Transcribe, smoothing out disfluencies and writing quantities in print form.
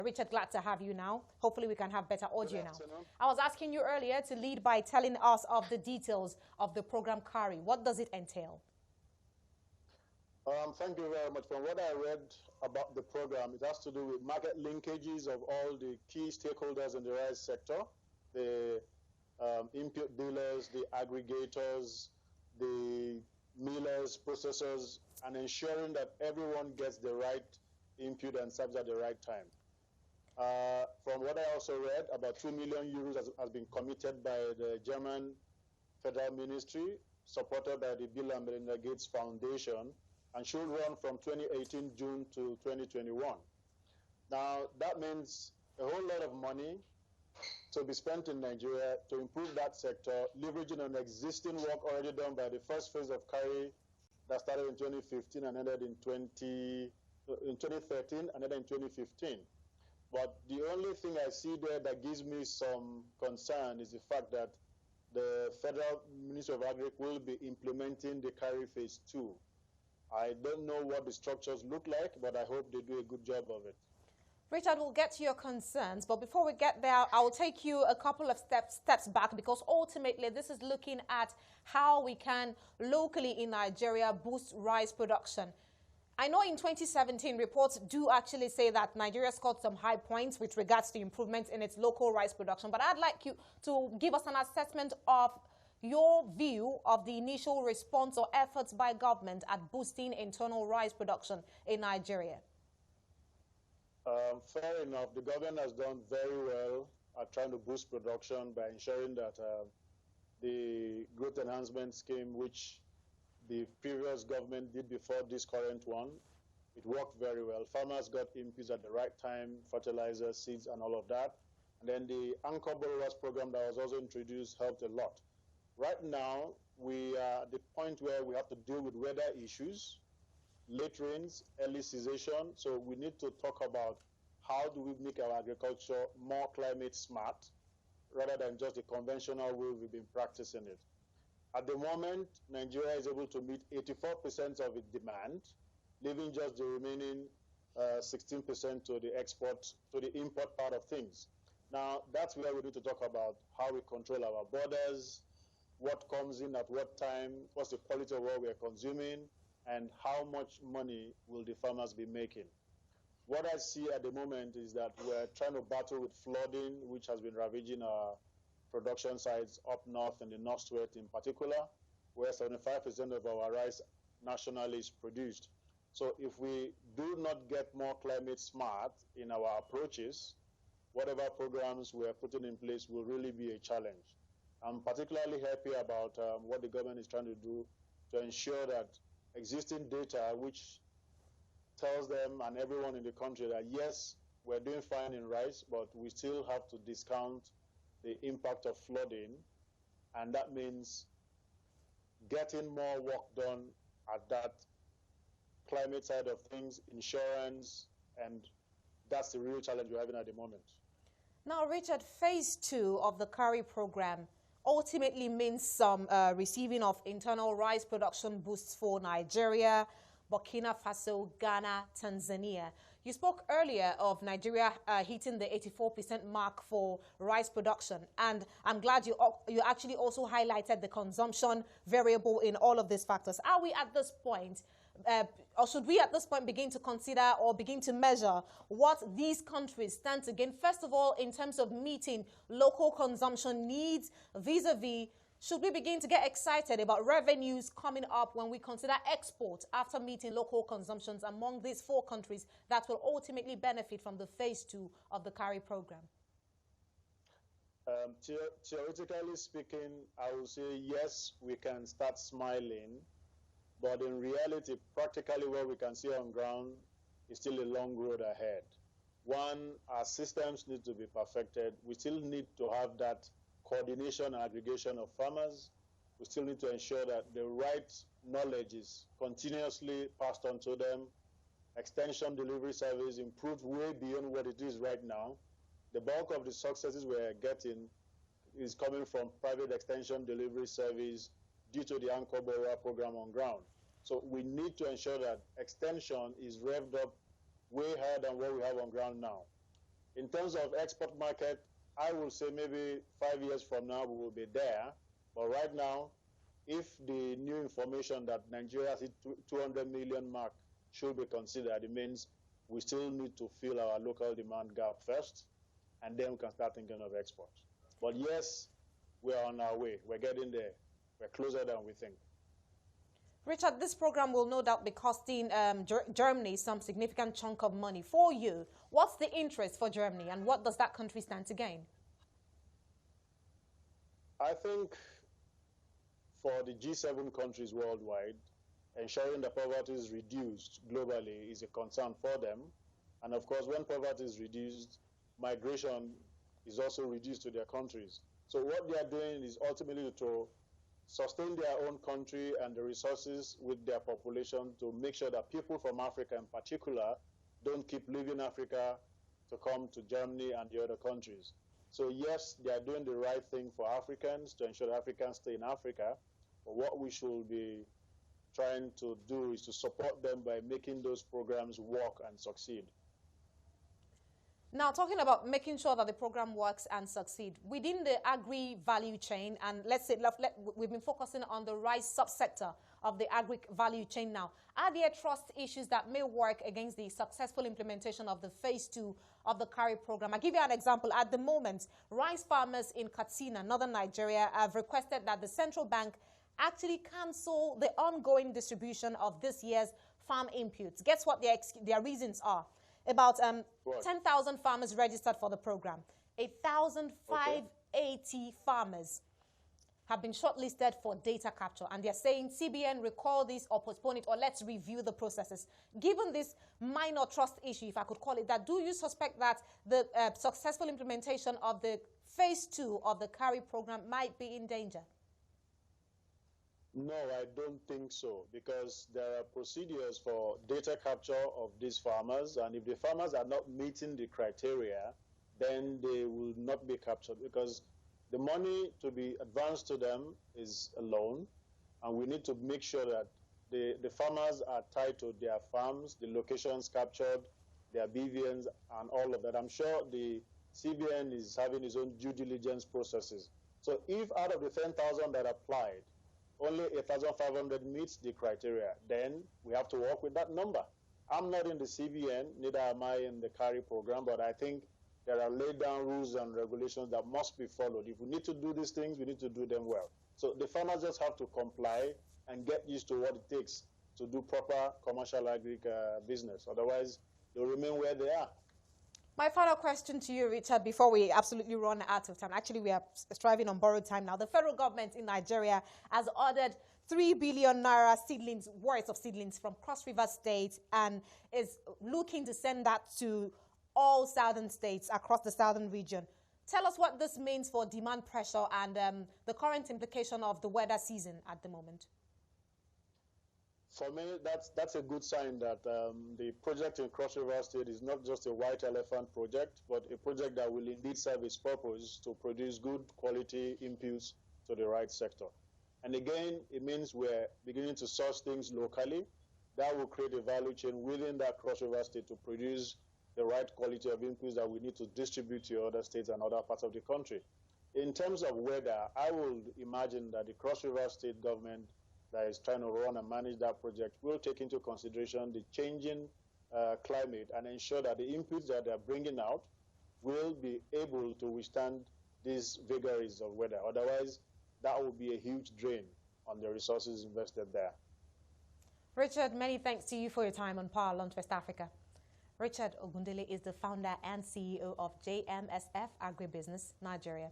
Richard, glad to have you now. Hopefully we can have better audio now. I was asking you earlier to lead by telling us of the details of the program CARI. What does it entail? Thank you very much. From what I read about the program, it has to do with market linkages of all the key stakeholders in the rice sector, the input dealers, the aggregators, the millers, processors, and ensuring that everyone gets the right input and service at the right time. From what I also read, about 2 million euros has been committed by the German Federal Ministry, supported by the Bill and Melinda Gates Foundation, and should run from 2018 June to 2021. Now, that means a whole lot of money to be spent in Nigeria to improve that sector, leveraging on existing work already done by the first phase of CARI that started in 2015 and ended in 2013 and ended in 2015. But the only thing I see there that gives me some concern is the fact that the Federal Ministry of Agriculture will be implementing the CARI Phase 2. I don't know what the structures look like, but I hope they do a good job of it. Richard, we'll get to your concerns, but before we get there, I will take you a couple of steps back, because ultimately this is looking at how we can locally in Nigeria boost rice production. I know in 2017, reports do actually say that Nigeria scored some high points with regards to improvements in its local rice production, but I'd like you to give us an assessment of your view of the initial response or efforts by government at boosting internal rice production in Nigeria. Fair enough. The government has done very well at trying to boost production by ensuring that the growth enhancement scheme, which the previous government did before this current one, it worked very well. Farmers got inputs at the right time, fertilizers, seeds, and all of that. And then the Anchor Borrowers program that was also introduced helped a lot. Right now, we are at the point where we have to deal with weather issues, late rains, early cessation. So we need to talk about how do we make our agriculture more climate smart rather than just the conventional way we've been practicing it. At the moment, Nigeria is able to meet 84% of its demand, leaving just the remaining 16% to the import part of things. Now, that's where we need to talk about how we control our borders, what comes in at what time, what's the quality of what we are consuming, and how much money will the farmers be making. What I see at the moment is that we're trying to battle with flooding, which has been ravaging our production sites up north and the northwest in particular, where 75% of our rice nationally is produced. So if we do not get more climate smart in our approaches, whatever programs we are putting in place will really be a challenge. I'm particularly happy about what the government is trying to do to ensure that existing data, which tells them and everyone in the country that yes, we're doing fine in rice, but we still have to discount the impact of flooding, and that means getting more work done at that climate side of things, insurance, and that's the real challenge we're having at the moment. Now, Richard, phase 2 of the CARI program ultimately means some receiving of internal rice production boosts for Nigeria, Burkina Faso, Ghana, Tanzania. You spoke earlier of Nigeria hitting the 84% mark for rice production, and I'm glad you actually also highlighted the consumption variable in all of these factors. Are we at this point, or should we at this point begin to consider or begin to measure what these countries stand to gain, first of all, in terms of meeting local consumption needs vis-a-vis? Should we begin to get excited about revenues coming up when we consider export after meeting local consumptions among these 4 countries that will ultimately benefit from the phase 2 of the CARI program? Theoretically speaking, I would say yes, we can start smiling, but in reality, practically what we can see on ground is still a long road ahead. One, our systems need to be perfected. We still need to have that coordination and aggregation of farmers. We still need to ensure that the right knowledge is continuously passed on to them. Extension delivery service improved way beyond what it is right now. The bulk of the successes we're getting is coming from private extension delivery service due to the Anchor Borrower program on ground. So we need to ensure that extension is revved up way higher than what we have on ground now. In terms of export market, I will say maybe 5 years from now we will be there. But right now, if the new information that Nigeria hit 200 million mark should be considered, it means we still need to fill our local demand gap first, and then we can start thinking of export. But yes, we are on our way. We're getting there. We're closer than we think. Richard, this program will no doubt be costing Germany some significant chunk of money. For you, what's the interest for Germany, and what does that country stand to gain? I think for the G7 countries worldwide, ensuring that poverty is reduced globally is a concern for them. And of course, when poverty is reduced, migration is also reduced to their countries. So what they are doing is ultimately to sustain their own country and the resources with their population to make sure that people from Africa in particular don't keep leaving Africa to come to Germany and the other countries. So yes, they are doing the right thing for Africans to ensure that Africans stay in Africa. But what we should be trying to do is to support them by making those programs work and succeed. Now, talking about making sure that the program works and succeed, within the agri-value chain, and let's say we've been focusing on the rice subsector of the agri-value chain now, are there trust issues that may work against the successful implementation of the phase 2 of the CARI program? I'll give you an example. At the moment, rice farmers in Katsina, northern Nigeria, have requested that the central bank actually cancel the ongoing distribution of this year's farm inputs. Guess what their reasons are? About 10,000 farmers registered for the program. 1,580 farmers have been shortlisted for data capture, and they're saying CBN recall this or postpone it, or let's review the processes. Given this minor trust issue, if I could call it that, do you suspect that the successful implementation of the phase 2 of the CARI program might be in danger? No, I don't think so, because there are procedures for data capture of these farmers, and if the farmers are not meeting the criteria, then they will not be captured, because the money to be advanced to them is a loan, and we need to make sure that the farmers are tied to their farms, the locations captured, their BVNs, and all of that. I'm sure the CBN is having its own due diligence processes. So if out of the 10,000 that applied, only 1,500 meets the criteria, then we have to work with that number. I'm not in the CBN, neither am I in the CARI program, but I think there are laid down rules and regulations that must be followed. If we need to do these things, we need to do them well. So the farmers just have to comply and get used to what it takes to do proper commercial business. Otherwise, they'll remain where they are. My final question to you, Richard, before we absolutely run out of time. Actually, we are striving on borrowed time now. The federal government in Nigeria has ordered 3 billion naira seedlings, worth of seedlings from Cross River State, and is looking to send that to all southern states across the southern region. Tell us what this means for demand pressure and the current implication of the weather season at the moment. For me, that's a good sign that the project in Cross River State is not just a white elephant project, but a project that will indeed serve its purpose to produce good quality inputs to the right sector. And again, it means we're beginning to source things locally. That will create a value chain within that Cross River State to produce the right quality of inputs that we need to distribute to other states and other parts of the country. In terms of weather, I would imagine that the Cross River State government that is trying to run and manage that project will take into consideration the changing climate and ensure that the inputs that they're bringing out will be able to withstand these vagaries of weather. Otherwise, that will be a huge drain on the resources invested there. Richard, many thanks to you for your time on Power Lunch West Africa. Richard Ogundele is the founder and CEO of JMSF Agribusiness Nigeria.